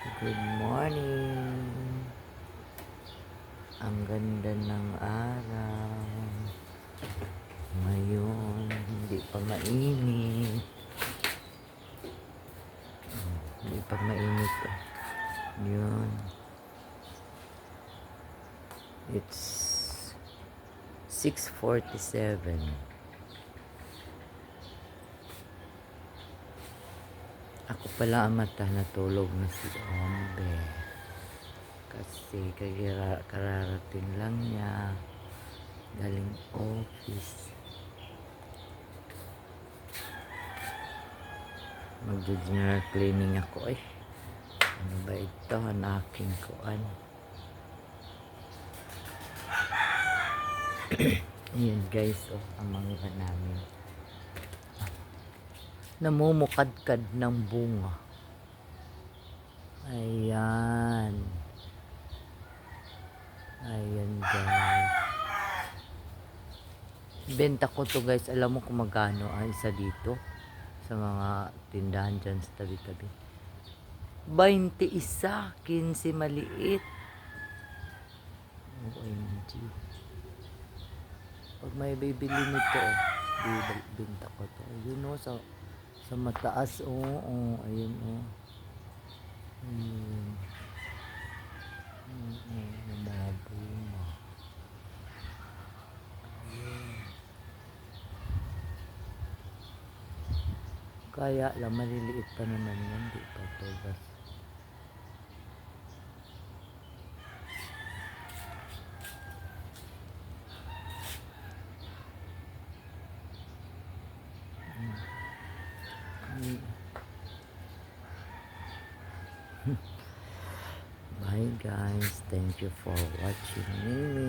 Good morning. Ang ganda ng araw. Ngayon, hindi pa mainit. Hindi pa mainit. Yun. It's 6:47. Ako pala ang mata, natulog na si Ombe. Kasi kararating lang niya galing office. Magja-general cleaning ako eh. Ano ba ito? Ang aking kuan. Ayan guys, oh, ang mangga namin. Namumukadkad ng bunga. Ayan. Ayan guys. Benta ko to guys. Alam mo kung magkano ang isa dito? Sa mga tindahan dyan sa tabi-tabi. 21. 15 maliit. OMG. Pag may bibili nito, benta ko to. Yun o, sa mataas o. Ayun o. Ayun. Yung mga bunga. Kaya lang, maliliit pa naman yan. Di pa to guys. Bye guys. Thank you for watching me.